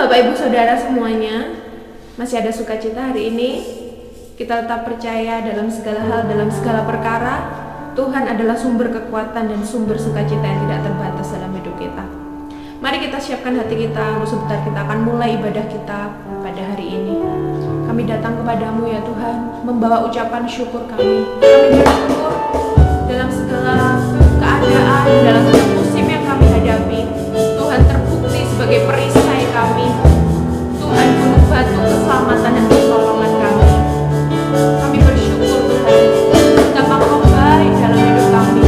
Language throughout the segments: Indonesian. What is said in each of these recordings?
Bapak Ibu Saudara semuanya, masih ada sukacita hari ini. Kita tetap percaya dalam segala hal, dalam segala perkara, Tuhan adalah sumber kekuatan dan sumber sukacita yang tidak terbatas dalam hidup kita. Mari kita siapkan hati kita, untuk sebentar kita akan mulai ibadah kita pada hari ini. Kami datang kepadamu ya Tuhan, membawa ucapan syukur kami. Kami bersyukur dalam segala keadaan, dalam segala musim yang kami hadapi. Tuhan terbukti sebagai perisai kami. Tuhan gunung batu keselamatan dan pertolongan kami. Kami bersyukur Tuhan, betapa Kau baik dalam hidup kami.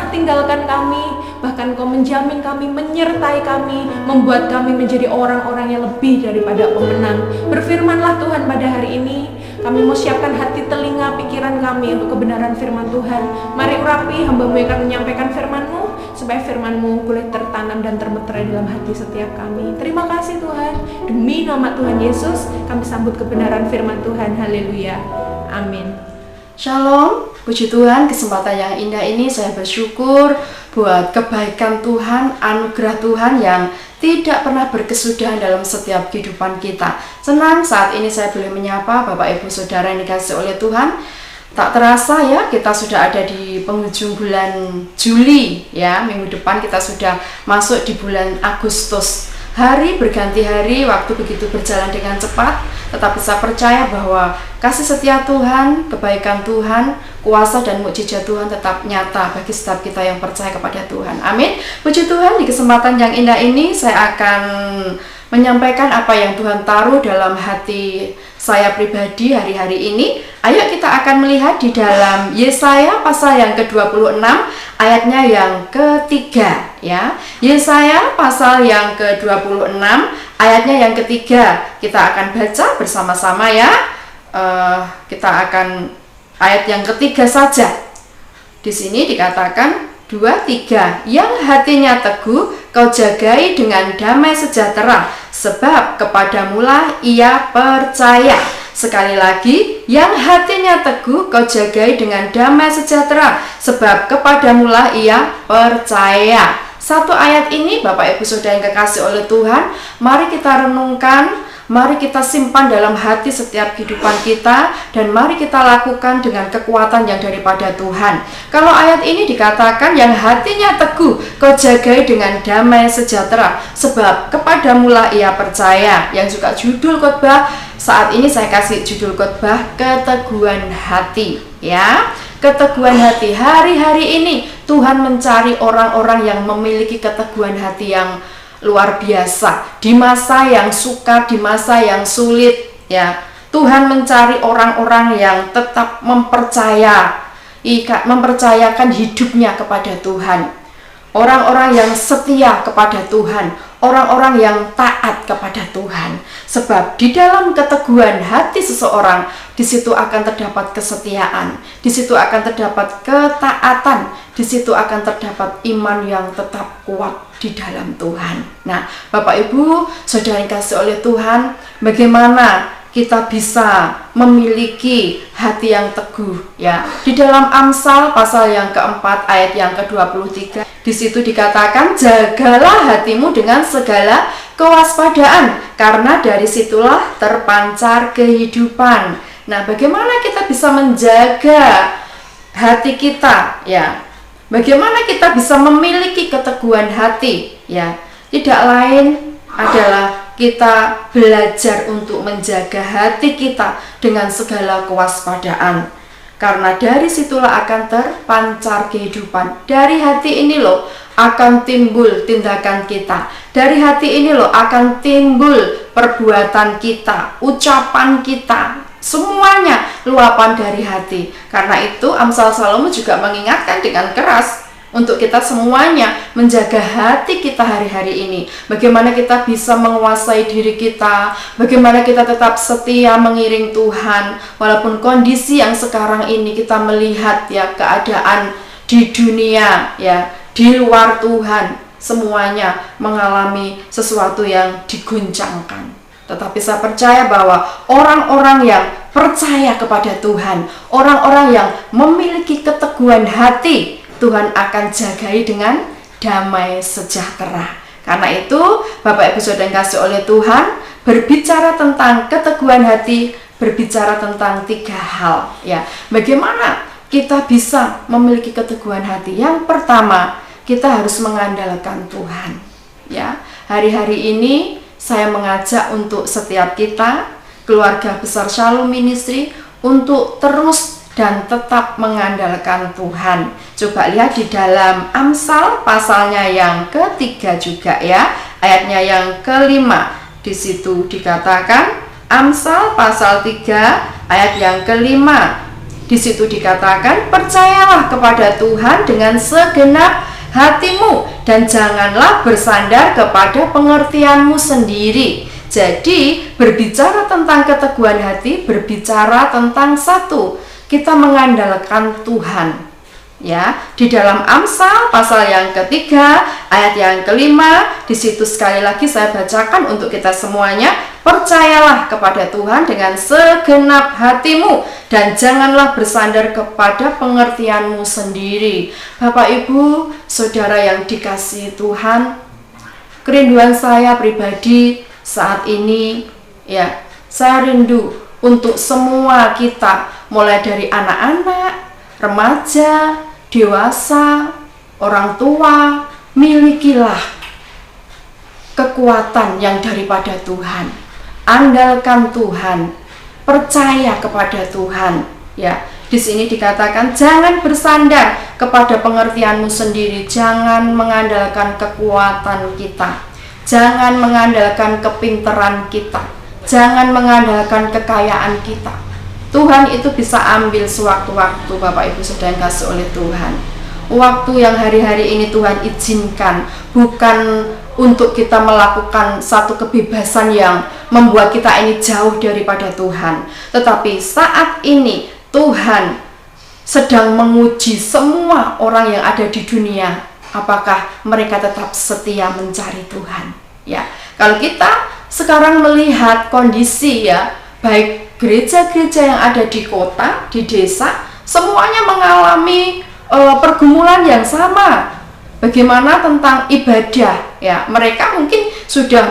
pernah tinggalkan kami, bahkan Engkau menjamin kami, menyertai kami, membuat kami menjadi orang-orang yang lebih daripada pemenang. Berfirmanlah Tuhan pada hari ini. Kami mau siapkan hati, telinga, pikiran kami untuk kebenaran firman Tuhan. Mari urapi hamba-Mu yang akan menyampaikan firman-Mu, supaya firman-Mu boleh tertanam dan termeterai dalam hati setiap kami. Terima kasih Tuhan. Demi nama Tuhan Yesus, kami sambut kebenaran firman Tuhan. Haleluya. Amin. Shalom, puji Tuhan, kesempatan yang indah ini saya bersyukur buat kebaikan Tuhan, anugerah Tuhan yang tidak pernah berkesudahan dalam setiap kehidupan kita. Senang saat ini saya boleh menyapa Bapak Ibu Saudara yang dikasihi oleh Tuhan. Tak terasa ya, kita sudah ada di penghujung bulan Juli ya. Minggu depan kita sudah masuk di bulan Agustus. Hari berganti hari, waktu begitu berjalan dengan cepat, tetapi saya percaya bahwa kasih setia Tuhan, kebaikan Tuhan, kuasa dan mukjizat Tuhan tetap nyata bagi setiap kita yang percaya kepada Tuhan. Amin. Puji Tuhan, di kesempatan yang indah ini saya akan menyampaikan apa yang Tuhan taruh dalam hati saya pribadi hari-hari ini. Ayo kita akan melihat di dalam Yesaya pasal yang ke-26 ayatnya yang ketiga ya. Yesaya pasal yang ke-26 ayatnya yang ketiga. Kita akan baca bersama-sama ya. Kita akan ayat yang ketiga saja. Di sini dikatakan 2-3, yang hatinya teguh kau jagai dengan damai sejahtera, sebab kepadamulah ia percaya. Sekali lagi, yang hatinya teguh kau jagai dengan damai sejahtera, sebab kepadamulah ia percaya. Satu ayat ini Bapak Ibu Saudara yang kekasih oleh Tuhan, mari kita renungkan, mari kita simpan dalam hati setiap kehidupan kita, dan mari kita lakukan dengan kekuatan yang daripada Tuhan. Kalau ayat ini dikatakan yang hatinya teguh kau jagai dengan damai sejahtera, sebab kepadamulah ia percaya. Yang juga judul khotbah saat ini saya kasih judul khotbah keteguhan hati ya. Keteguhan hati. Hari-hari ini Tuhan mencari orang-orang yang memiliki keteguhan hati yang luar biasa. Di masa yang sukar, di masa yang sulit ya, Tuhan mencari orang-orang yang tetap mempercayakan hidupnya kepada Tuhan. Orang-orang yang setia kepada Tuhan, orang-orang yang taat kepada Tuhan. Sebab di dalam keteguhan hati seseorang, di situ akan terdapat kesetiaan, di situ akan terdapat ketaatan, di situ akan terdapat iman yang tetap kuat di dalam Tuhan. Nah, Bapak Ibu Saudara yang kasih oleh Tuhan, bagaimana kita bisa memiliki hati yang teguh ya. Di dalam Amsal pasal yang keempat ayat yang ke-23, di situ dikatakan, jagalah hatimu dengan segala kewaspadaan, karena dari situlah terpancar kehidupan. Nah, bagaimana kita bisa menjaga hati kita ya? Bagaimana kita bisa memiliki keteguhan hati ya? Tidak lain adalah kita belajar untuk menjaga hati kita dengan segala kewaspadaan, karena dari situlah akan terpancar kehidupan. Dari hati ini loh akan timbul tindakan kita, dari hati ini loh akan timbul perbuatan kita, ucapan kita, semuanya luapan dari hati. Karena itu Amsal Salomo juga mengingatkan dengan keras untuk kita semuanya menjaga hati kita hari-hari ini. Bagaimana kita bisa menguasai diri kita, bagaimana kita tetap setia mengiring Tuhan, walaupun kondisi yang sekarang ini kita melihat ya, keadaan di dunia ya, di luar Tuhan, semuanya mengalami sesuatu yang diguncangkan. Tetapi saya percaya bahwa orang-orang yang percaya kepada Tuhan, orang-orang yang memiliki keteguhan hati, Tuhan akan jagai dengan damai sejahtera. Karena itu Bapak Ibu Saudara yang kasih oleh Tuhan, berbicara tentang keteguhan hati, berbicara tentang 3 hal ya. Bagaimana kita bisa memiliki keteguhan hati? Yang pertama, kita harus mengandalkan Tuhan ya. Hari-hari ini saya mengajak untuk setiap kita, keluarga besar Shalom Ministry, untuk terus dan tetap mengandalkan Tuhan. Coba lihat di dalam Amsal pasalnya yang ketiga juga ya, ayatnya yang ke-5. Di situ dikatakan, Amsal pasal 3 ayat yang ke-5. Di situ dikatakan, percayalah kepada Tuhan dengan segenap hatimu dan janganlah bersandar kepada pengertianmu sendiri. Jadi berbicara tentang keteguhan hati, berbicara tentang satu, kita mengandalkan Tuhan. Ya, di dalam Amsal pasal yang ketiga ayat yang kelima, di situ sekali lagi saya bacakan untuk kita semuanya. Percayalah kepada Tuhan dengan segenap hatimu dan janganlah bersandar kepada pengertianmu sendiri. Bapak, Ibu, Saudara yang dikasihi Tuhan, kerinduan saya pribadi saat ini, ya, saya rindu untuk semua kita, mulai dari anak-anak, remaja, dewasa, orang tua, milikilah kekuatan yang daripada Tuhan. Andalkan Tuhan, percaya kepada Tuhan. Ya, di sini dikatakan jangan bersandar kepada pengertianmu sendiri, jangan mengandalkan kekuatan kita, jangan mengandalkan kepintaran kita, jangan mengandalkan kekayaan kita. Tuhan itu bisa ambil sewaktu-waktu, Bapak Ibu Saudara yang kasih oleh Tuhan. Waktu yang hari-hari ini Tuhan izinkan bukan untuk kita melakukan satu kebebasan yang membuat kita ini jauh daripada Tuhan, tetapi saat ini Tuhan sedang menguji semua orang yang ada di dunia, apakah mereka tetap setia mencari Tuhan. Ya, kalau kita sekarang melihat kondisi, ya, baik gereja-gereja yang ada di kota, di desa, semuanya mengalami pergumulan yang sama. Bagaimana tentang ibadah? Ya, mereka mungkin sudah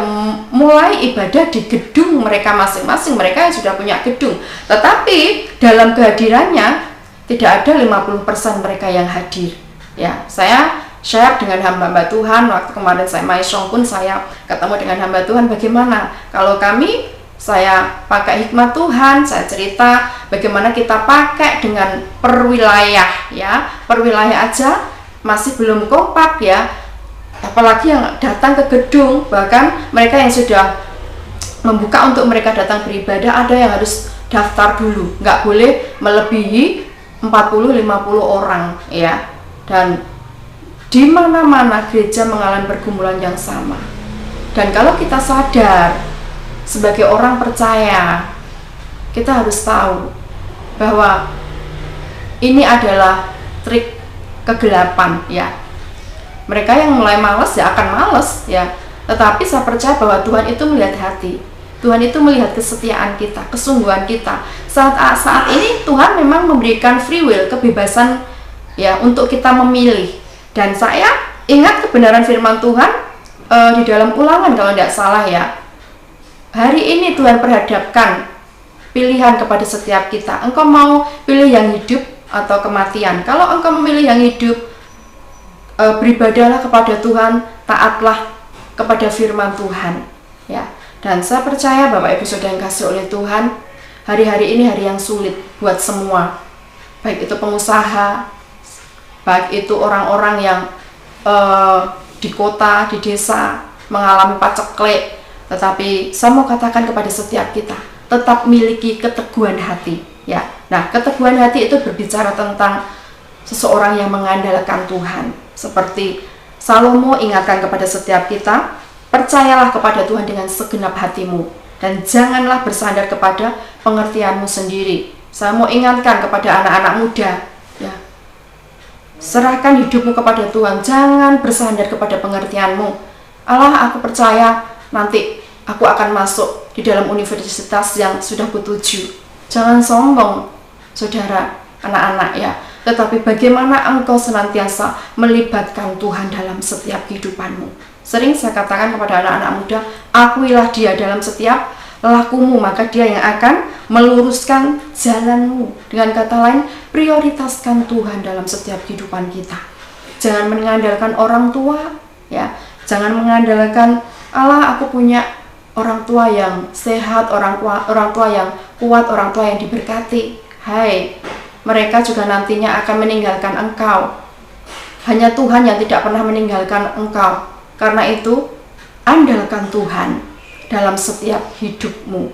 mulai ibadah di gedung mereka masing-masing, mereka yang sudah punya gedung. Tetapi dalam kehadirannya tidak ada 50% mereka yang hadir. Ya, saya share dengan hamba-hamba Tuhan, waktu kemarin saya maisong pun saya ketemu dengan hamba Tuhan, bagaimana kalau kami, saya pakai hikmat Tuhan, saya cerita bagaimana kita pakai dengan perwilayah, ya, perwilayah aja masih belum kompak, ya, apalagi yang datang ke gedung. Bahkan mereka yang sudah membuka untuk mereka datang beribadah, ada yang harus daftar dulu, nggak boleh melebihi 40-50 orang, ya. Dan di mana-mana gereja mengalami pergumulan yang sama. Dan kalau kita sadar sebagai orang percaya, kita harus tahu bahwa ini adalah trik kegelapan, ya. Mereka yang mulai malas ya akan malas, ya. Tetapi saya percaya bahwa Tuhan itu melihat hati. Tuhan itu melihat kesetiaan kita, kesungguhan kita. Saat ini Tuhan memang memberikan free will, kebebasan, ya, untuk kita memilih. Dan saya ingat kebenaran firman Tuhan di dalam Ulangan kalau tidak salah, ya. Hari ini Tuhan perhadapkan pilihan kepada setiap kita. Engkau mau pilih yang hidup atau kematian? Kalau engkau memilih yang hidup, beribadahlah kepada Tuhan, taatlah kepada firman Tuhan, ya. Dan saya percaya Bapak Ibu Saudara yang kasih oleh Tuhan, hari-hari ini hari yang sulit buat semua, baik itu pengusaha, baik itu orang-orang yang di kota, di desa mengalami paceklik. Tetapi saya mau katakan kepada setiap kita, tetap miliki keteguhan hati, ya. Nah, keteguhan hati itu berbicara tentang seseorang yang mengandalkan Tuhan. Seperti Salomo ingatkan kepada setiap kita, percayalah kepada Tuhan dengan segenap hatimu dan janganlah bersandar kepada pengertianmu sendiri. Saya mau ingatkan kepada anak-anak muda, ya, serahkan hidupmu kepada Tuhan, jangan bersandar kepada pengertianmu. Allah, aku percaya nanti aku akan masuk di dalam universitas yang sudah kutuju. Jangan sombong, saudara, anak-anak, ya. Tetapi bagaimana engkau senantiasa melibatkan Tuhan dalam setiap kehidupanmu. Sering saya katakan kepada anak-anak muda, akuilah dia dalam setiap lakumu, maka dia yang akan meluruskan jalanmu. Dengan kata lain, prioritaskan Tuhan dalam setiap kehidupan kita. Jangan mengandalkan orang tua, ya. Jangan mengandalkan, Allah, aku punya orang tua yang sehat, orang tua yang kuat, orang tua yang diberkati. Hai, mereka juga nantinya akan meninggalkan engkau. Hanya Tuhan yang tidak pernah meninggalkan engkau. Karena itu, andalkan Tuhan dalam setiap hidupmu.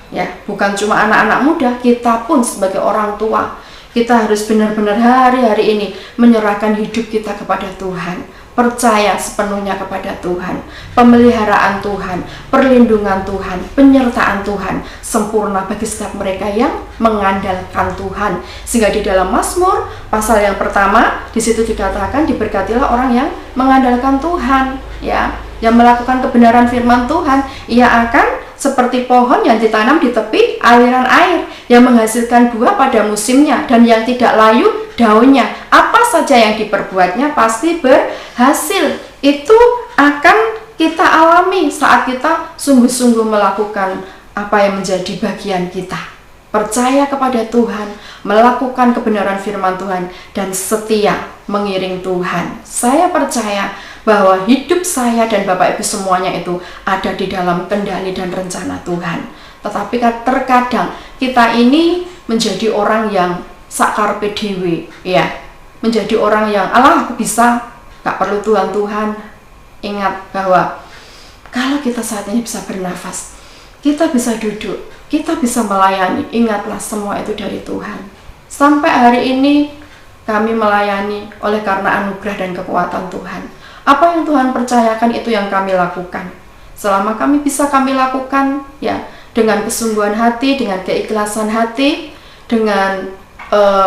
Ya, bukan cuma anak-anak muda, kita pun sebagai orang tua, Kita harus benar-benar hari-hari ini menyerahkan hidup kita kepada Tuhan, percaya sepenuhnya kepada Tuhan, pemeliharaan Tuhan, perlindungan Tuhan, penyertaan Tuhan sempurna bagi setiap mereka yang mengandalkan Tuhan. Sehingga di dalam Mazmur pasal yang pertama di situ dikatakan, diberkatilah orang yang mengandalkan Tuhan, ya, yang melakukan kebenaran firman Tuhan. Ia akan seperti pohon yang ditanam di tepi aliran air, yang menghasilkan buah pada musimnya dan yang tidak layu daunnya. Apa saja yang diperbuatnya pasti berhasil. Itu akan kita alami saat kita sungguh-sungguh melakukan apa yang menjadi bagian kita. Percaya kepada Tuhan, melakukan kebenaran firman Tuhan, dan setia mengiring Tuhan. Saya percaya bahwa hidup saya dan Bapak Ibu semuanya itu ada di dalam kendali dan rencana Tuhan. Tetapi terkadang kita ini menjadi orang yang sakarpe dewe, ya, menjadi orang yang alah aku bisa, gak perlu Tuhan. Ingat bahwa kalau kita saat ini bisa bernafas, kita bisa duduk, kita bisa melayani, ingatlah semua itu dari Tuhan. Sampai hari ini kami melayani oleh karena anugerah dan kekuatan Tuhan. Apa yang Tuhan percayakan itu yang kami lakukan. Selama kami bisa kami lakukan, ya, dengan kesungguhan hati, dengan keikhlasan hati, dengan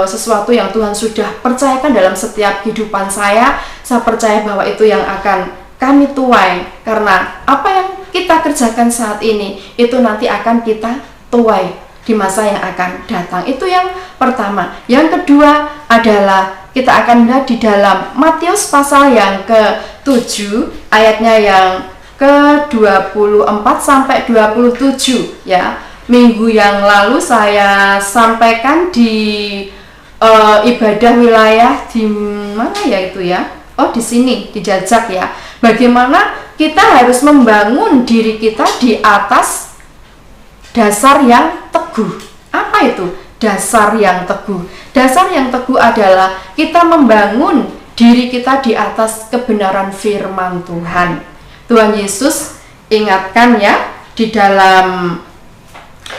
sesuatu yang Tuhan sudah percayakan dalam setiap kehidupan saya percaya bahwa itu yang akan kami tuai. Karena apa yang kita kerjakan saat ini, itu nanti akan kita tuai di masa yang akan datang. Itu yang pertama. Yang kedua adalah kita akan melihat di dalam Matius pasal yang ke-7 ayatnya yang ke-24 sampai 27, ya. Minggu yang lalu saya sampaikan di ibadah wilayah di mana ya itu ya? Oh, di sini di Jajak, ya. Bagaimana kita harus membangun diri kita di atas dasar yang teguh. Apa itu? Dasar yang teguh. Dasar yang teguh adalah kita membangun diri kita di atas kebenaran firman Tuhan. Tuhan Yesus ingatkan, ya, di dalam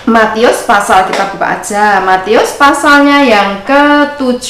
Matius pasal, kita buka aja Matius pasalnya yang ke-7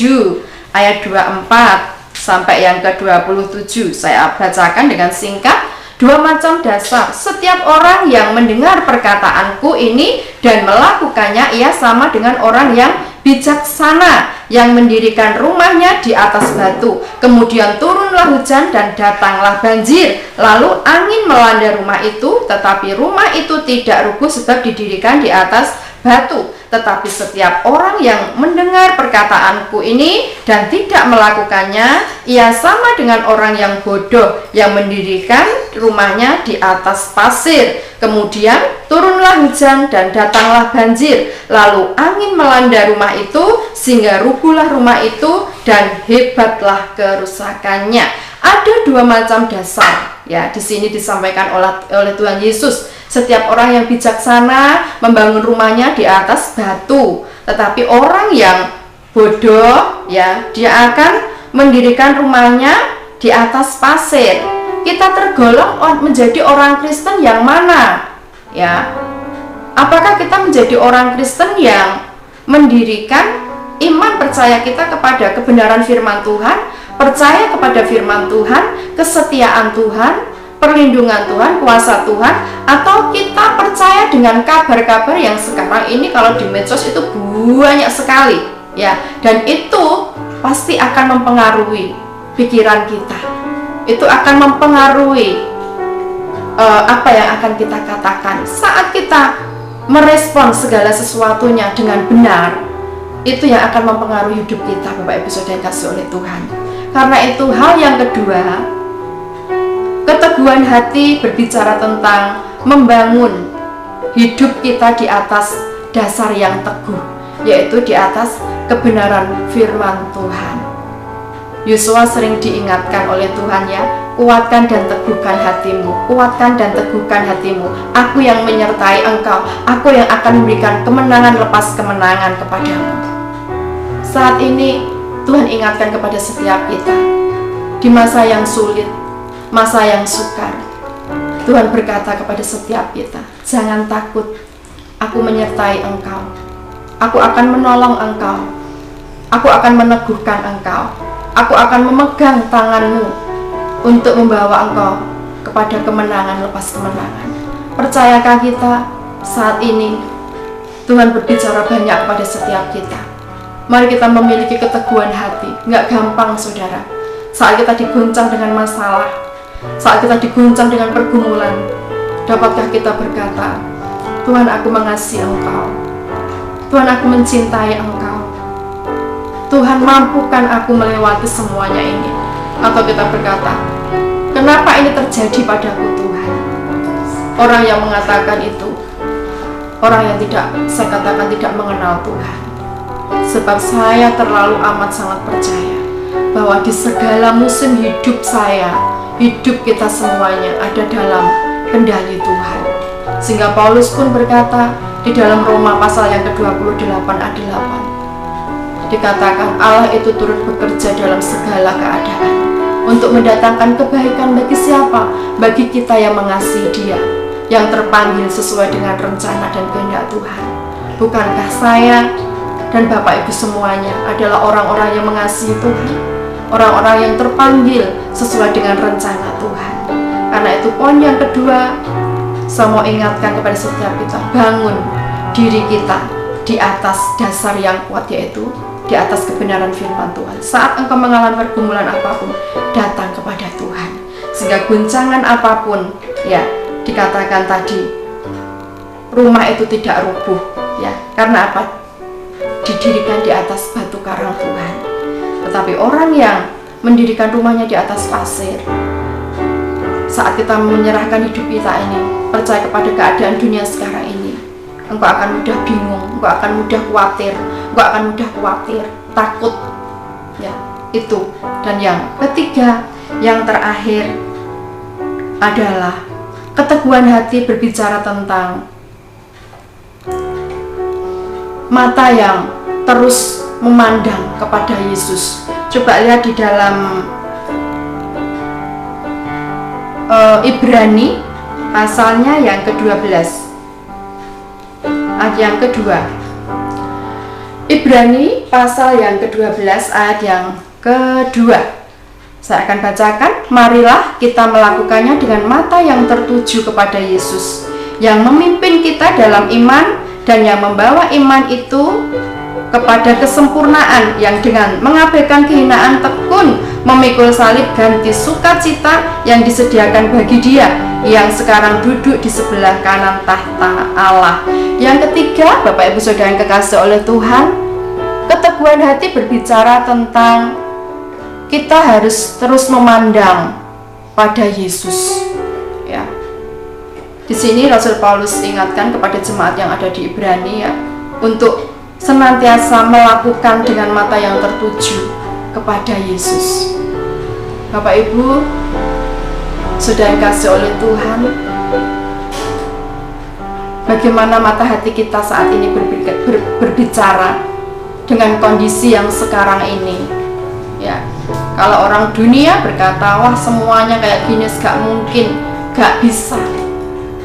ayat 24 sampai yang ke-27. Saya bacakan dengan singkat. Dua macam dasar. Setiap orang yang mendengar perkataanku ini dan melakukannya, ia sama dengan orang yang bijaksana yang mendirikan rumahnya di atas batu. Kemudian turunlah hujan dan datanglah banjir, lalu angin melanda rumah itu, tetapi rumah itu tidak rubuh sebab didirikan di atas batu. Tetapi setiap orang yang mendengar perkataanku ini dan tidak melakukannya, ia sama dengan orang yang bodoh yang mendirikan rumahnya di atas pasir. Kemudian turunlah hujan dan datanglah banjir, lalu angin melanda rumah itu sehingga rubuhlah rumah itu dan hebatlah kerusakannya. Ada dua macam dasar, ya, di sini disampaikan oleh Tuhan Yesus. Setiap orang yang bijaksana membangun rumahnya di atas batu, tetapi orang yang bodoh, ya, dia akan mendirikan rumahnya di atas pasir. Kita tergolong menjadi orang Kristen yang mana, ya? Apakah kita menjadi orang Kristen yang mendirikan iman percaya kita kepada kebenaran firman Tuhan, percaya kepada firman Tuhan, kesetiaan Tuhan, perlindungan Tuhan, kuasa Tuhan, atau kita percaya dengan kabar-kabar yang sekarang ini kalau di medsos itu banyak sekali, ya, dan itu pasti akan mempengaruhi pikiran kita. Itu akan mempengaruhi apa yang akan kita katakan saat kita merespon segala sesuatunya dengan benar. Itu yang akan mempengaruhi hidup kita, Bapak Ibu Saudara yang kasih oleh Tuhan. Karena itu hal yang kedua, keteguhan hati berbicara tentang membangun hidup kita di atas dasar yang teguh, yaitu di atas kebenaran firman Tuhan. Yosua sering diingatkan oleh Tuhan, ya, kuatkan dan teguhkan hatimu, kuatkan dan teguhkan hatimu. Aku yang menyertai engkau, aku yang akan memberikan kemenangan lepas kemenangan kepadamu. Saat ini Tuhan ingatkan kepada setiap kita di masa yang sulit, masa yang sukar. Tuhan berkata kepada setiap kita, jangan takut, aku menyertai engkau, aku akan menolong engkau, Aku akan meneguhkan engkau. Aku akan memegang tanganmu untuk membawa engkau kepada kemenangan lepas kemenangan. Percayakah kita saat ini Tuhan berbicara banyak kepada setiap kita? Mari kita memiliki keteguhan hati. Nggak gampang, saudara. Saat kita diguncang dengan masalah, saat kita diguncang dengan pergumulan, dapatkah kita berkata, Tuhan, aku mengasihi engkau. Tuhan, aku mencintai engkau. Tuhan, mampukan aku melewati semuanya ini. Atau kita berkata, kenapa ini terjadi padaku, Tuhan? Orang yang mengatakan itu, orang yang saya katakan tidak mengenal Tuhan. Sebab saya terlalu amat sangat percaya bahwa di segala musim hidup saya, hidup kita semuanya ada dalam kendali Tuhan. Sehingga Paulus pun berkata di dalam Roma pasal yang ke-28 ayat 8, dikatakan Allah itu turut bekerja dalam segala keadaan untuk mendatangkan kebaikan bagi siapa? Bagi kita yang mengasihi Dia, yang terpanggil sesuai dengan rencana dan kehendak Tuhan. Bukankah saya dan Bapak Ibu semuanya adalah orang-orang yang mengasihi Tuhan, orang-orang yang terpanggil sesuai dengan rencana Tuhan? Karena itu poin yang kedua, saya mau ingatkan kepada setiap kita, bangun diri kita di atas dasar yang kuat, yaitu di atas kebenaran firman Tuhan. Saat engkau mengalami pergumulan apapun, datang kepada Tuhan. Sehingga guncangan apapun, ya, dikatakan tadi, rumah itu tidak rubuh, ya. Karena apa? Didirikan di atas batu karang Tuhan. Tetapi orang yang mendirikan rumahnya di atas pasir, saat kita menyerahkan hidup kita ini, percaya kepada keadaan dunia sekarang ini, engkau akan mudah bingung, engkau akan mudah khawatir, takut, ya, itu. Dan yang ketiga, yang terakhir adalah keteguhan hati berbicara tentang mata yang terus memandang kepada Yesus. Coba lihat di dalam Ibrani pasalnya yang ke-12 ayat yang kedua. Ibrani pasal yang ke-12 ayat yang kedua. Saya akan bacakan. Marilah kita melakukannya dengan mata yang tertuju kepada Yesus, yang memimpin kita dalam iman dan yang membawa iman itu kepada kesempurnaan, yang dengan mengabaikan kehinaan tekun memikul salib ganti sukacita yang disediakan bagi Dia yang sekarang duduk di sebelah kanan tahta Allah. Yang ketiga, Bapak Ibu Saudara yang kekasih oleh Tuhan, keteguhan hati berbicara tentang kita harus terus memandang pada Yesus, ya. Di sini Rasul Paulus ingatkan kepada jemaat yang ada di Ibrani, ya, untuk senantiasa melakukan dengan mata yang tertuju kepada Yesus. Bapak Ibu sudah dikasih oleh Tuhan, bagaimana mata hati kita saat ini berbicara dengan kondisi yang sekarang ini, ya. Kalau orang dunia berkata, wah semuanya kayak gini, gak mungkin, gak bisa.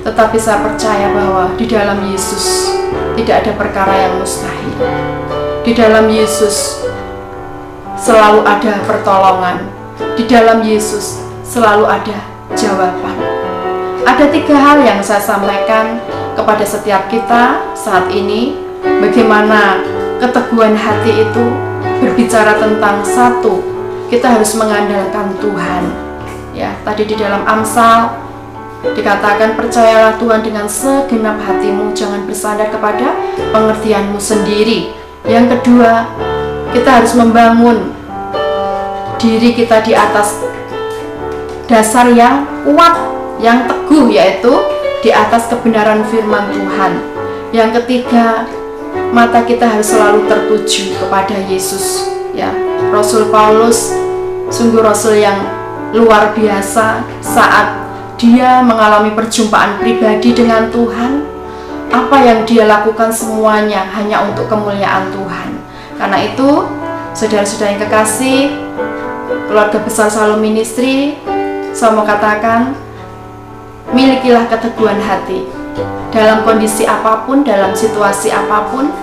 Tetapi saya percaya bahwa di dalam Yesus tidak ada perkara yang mustahil. Di dalam Yesus selalu ada pertolongan. Di dalam Yesus selalu ada jawaban. Ada 3 hal yang saya sampaikan kepada setiap kita saat ini. Bagaimana keteguhan hati itu berbicara tentang satu, kita harus mengandalkan Tuhan. Ya, tadi di dalam Amsal dikatakan, percayalah Tuhan dengan segenap hatimu, jangan bersandar kepada pengertianmu sendiri. Yang kedua, kita harus membangun diri kita di atas dasar yang kuat, yang teguh, yaitu di atas kebenaran firman Tuhan. Yang ketiga, mata kita harus selalu tertuju kepada Yesus, ya. Rasul Paulus sungguh rasul yang luar biasa. Saat dia mengalami perjumpaan pribadi dengan Tuhan, apa yang dia lakukan semuanya hanya untuk kemuliaan Tuhan. Karena itu, saudara-saudara yang kekasih, keluarga besar Shalom Ministry, saya mau katakan, milikilah keteguhan hati dalam kondisi apapun, dalam situasi apapun.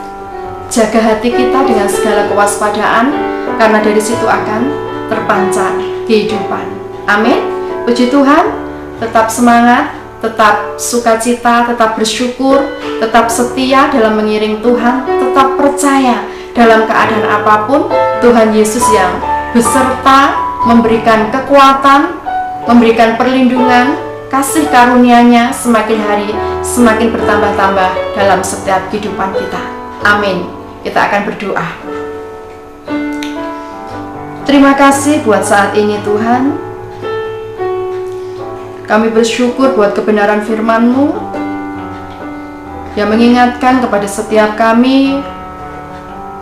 jaga hati kita dengan segala kewaspadaan, karena dari situ akan terpancar kehidupan. Amin. Puji Tuhan, tetap semangat, tetap sukacita, tetap bersyukur, tetap setia dalam mengiring Tuhan, tetap percaya dalam keadaan apapun. Tuhan Yesus yang beserta, memberikan kekuatan, memberikan perlindungan, kasih karunia-Nya semakin hari semakin bertambah-tambah dalam setiap kehidupan kita. Amin. Kita akan berdoa. Terima kasih buat saat ini Tuhan. Kami bersyukur buat kebenaran firman-Mu yang mengingatkan kepada setiap kami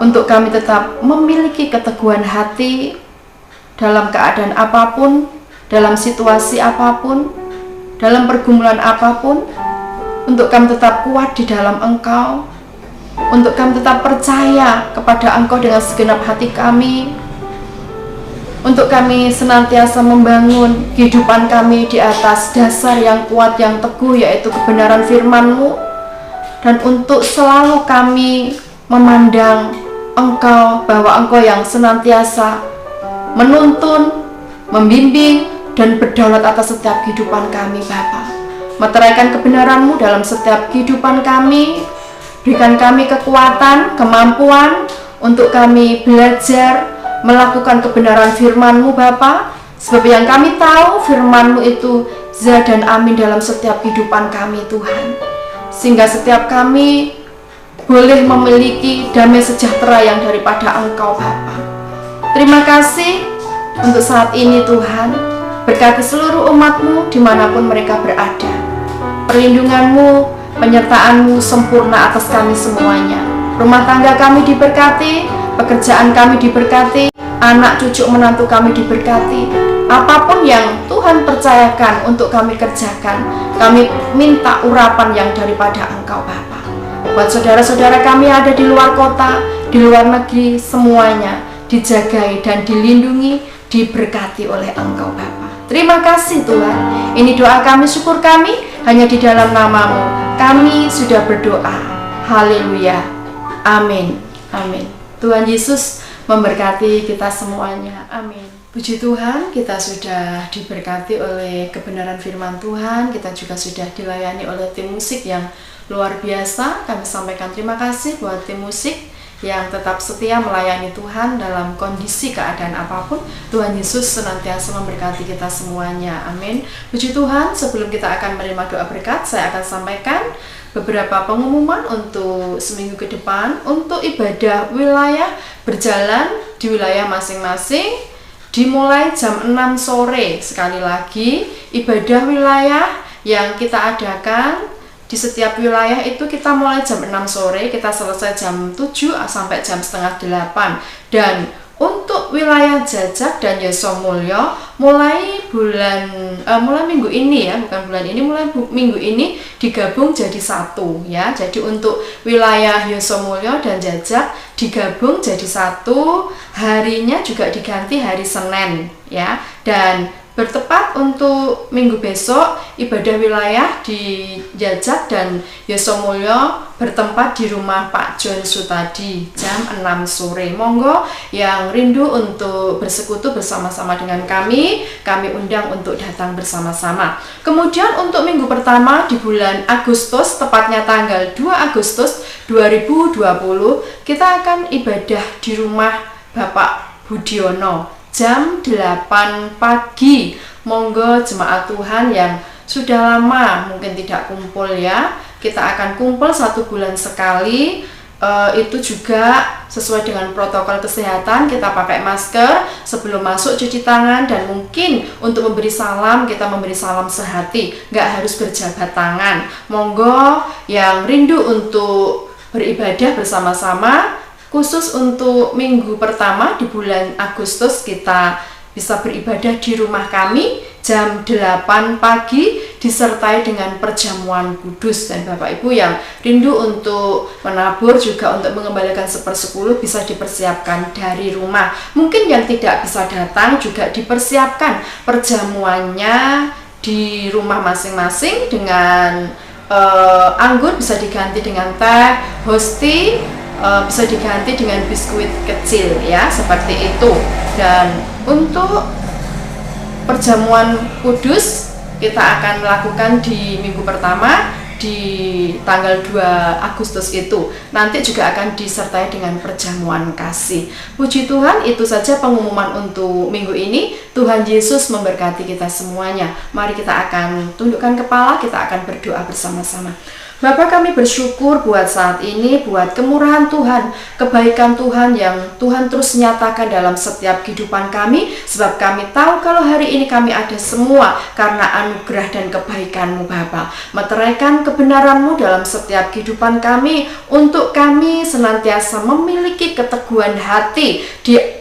untuk kami tetap memiliki keteguhan hati dalam keadaan apapun, dalam situasi apapun, dalam pergumulan apapun, untuk kami tetap kuat di dalam Engkau, untuk kami tetap percaya kepada Engkau dengan segenap hati kami, untuk kami senantiasa membangun kehidupan kami di atas dasar yang kuat, yang teguh, yaitu kebenaran firman-Mu, dan untuk selalu kami memandang Engkau, bahwa Engkau yang senantiasa menuntun, membimbing, dan berdaulat atas setiap kehidupan kami, Bapa. Meteraikan kebenaran-Mu dalam setiap kehidupan kami. Berikan kami kekuatan, kemampuan untuk kami belajar melakukan kebenaran firman-Mu, Bapa. Sebab yang kami tahu firman-Mu itu za dan amin dalam setiap kehidupan kami, Tuhan. Sehingga setiap kami boleh memiliki damai sejahtera yang daripada Engkau, Bapa. Terima kasih untuk saat ini, Tuhan. Berkati seluruh umat-Mu dimanapun mereka berada. Perlindungan-Mu, penyertaan-Mu sempurna atas kami semuanya. Rumah tangga kami diberkati, pekerjaan kami diberkati, anak cucu menantu kami diberkati. Apapun yang Tuhan percayakan untuk kami kerjakan, kami minta urapan yang daripada Engkau, Bapa. Buat saudara-saudara kami ada di luar kota, di luar negeri, semuanya dijagai dan dilindungi, diberkati oleh Engkau, Bapa. Terima kasih Tuhan. Ini doa kami, syukur kami, hanya di dalam nama-Mu kami sudah berdoa. Haleluya. Amin. Amin. Tuhan Yesus memberkati kita semuanya. Amin. Puji Tuhan, kita sudah diberkati oleh kebenaran firman Tuhan. Kita juga sudah dilayani oleh tim musik yang luar biasa. Kami sampaikan terima kasih buat tim musik yang tetap setia melayani Tuhan dalam kondisi keadaan apapun. Tuhan Yesus senantiasa memberkati kita semuanya. Amin. Puji Tuhan, sebelum kita akan menerima doa berkat, saya akan sampaikan beberapa pengumuman untuk seminggu ke depan. Untuk ibadah wilayah berjalan di wilayah masing-masing dimulai jam 6 sore. Sekali lagi, ibadah wilayah yang kita adakan di setiap wilayah itu kita mulai jam 6 sore, kita selesai jam 7 sampai jam setengah 8. Dan untuk wilayah Jajak dan Yesomulyo mulai minggu ini ya, bukan bulan ini, minggu ini digabung jadi satu ya. Jadi untuk wilayah Yesomulyo dan Jajak digabung jadi satu, harinya juga diganti hari Senin ya. Dan bertepat untuk minggu besok, ibadah wilayah di Jajak dan Yesomulyo bertempat di rumah Pak John Sutadi jam 6 sore. Monggo yang rindu untuk bersekutu bersama-sama dengan kami undang untuk datang bersama-sama. Kemudian untuk minggu pertama di bulan Agustus, tepatnya tanggal 2 Agustus 2020, kita akan ibadah di rumah Bapak Budiono jam 8 pagi. Monggo jemaat Tuhan yang sudah lama mungkin tidak kumpul ya, kita akan kumpul 1 bulan sekali. Itu juga sesuai dengan protokol kesehatan, kita pakai masker, sebelum masuk cuci tangan, dan mungkin untuk memberi salam, kita memberi salam sehati, nggak harus berjabat tangan. Monggo yang rindu untuk beribadah bersama-sama, khusus untuk minggu pertama di bulan Agustus, kita bisa beribadah di rumah kami jam 8 pagi disertai dengan perjamuan kudus. Dan Bapak Ibu yang rindu untuk menabur juga untuk mengembalikan 1/10 bisa dipersiapkan dari rumah. Mungkin yang tidak bisa datang juga dipersiapkan perjamuannya di rumah masing-masing dengan anggur bisa diganti dengan teh, hosti, bisa diganti dengan biskuit kecil ya, seperti itu. Dan untuk perjamuan kudus kita akan melakukan di minggu pertama di tanggal 2 Agustus itu. Nanti juga akan disertai dengan perjamuan kasih. Puji Tuhan, itu saja pengumuman untuk minggu ini. Tuhan Yesus memberkati kita semuanya. Mari kita akan tundukkan kepala, kita akan berdoa bersama-sama. Bapa, kami bersyukur buat saat ini, buat kemurahan Tuhan, kebaikan Tuhan yang Tuhan terus nyatakan dalam setiap kehidupan kami, sebab kami tahu kalau hari ini kami ada semua karena anugerah dan kebaikan-Mu Bapa. Meteraikan kebenaran-Mu dalam setiap kehidupan kami, untuk kami senantiasa memiliki keteguhan hati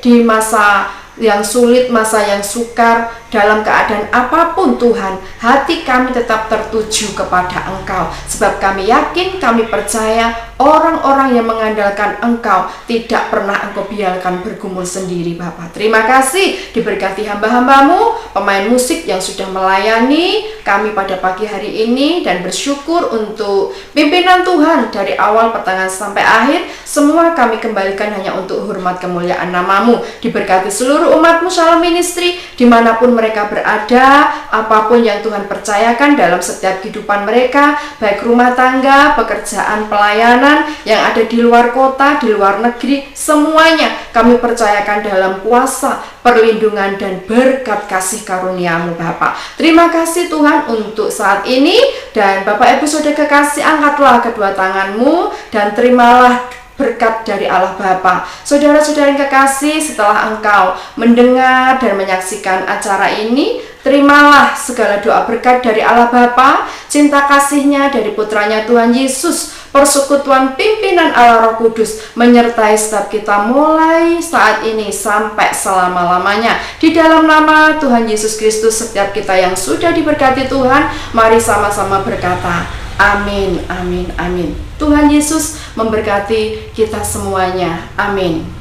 di masa yang sulit, masa yang sukar, dalam keadaan apapun Tuhan, hati kami tetap tertuju kepada Engkau, sebab kami yakin, kami percaya orang-orang yang mengandalkan Engkau tidak pernah Engkau biarkan bergumul sendiri Bapa. Terima kasih diberkati hamba-hambamu, pemain musik yang sudah melayani kami pada pagi hari ini, dan bersyukur untuk pimpinan Tuhan dari awal, pertengahan sampai akhir. Semua kami kembalikan hanya untuk hormat kemuliaan nama-Mu. Diberkati seluruh umat-Mu Shalom Ministry dimanapun mereka berada, apapun yang Tuhan percayakan dalam setiap kehidupan mereka, baik rumah tangga, pekerjaan, pelayanan yang ada di luar kota, di luar negeri, semuanya kami percayakan dalam kuasa, perlindungan, dan berkat kasih karunia-Mu Bapa. Terima kasih Tuhan untuk saat ini, dan Bapak Ibu Saudara kekasih, angkatlah kedua tangan-Mu dan terimalah berkat dari Allah Bapa. Saudara-saudara yang kekasih, setelah engkau mendengar dan menyaksikan acara ini, terimalah segala doa berkat dari Allah Bapa, cinta kasih-Nya dari putranya Tuhan Yesus, persekutuan pimpinan Allah Roh Kudus menyertai setiap kita mulai saat ini sampai selama-lamanya. Di dalam nama Tuhan Yesus Kristus, setiap kita yang sudah diberkati Tuhan, mari sama-sama berkata, amin, amin, amin. Tuhan Yesus memberkati kita semuanya. Amin.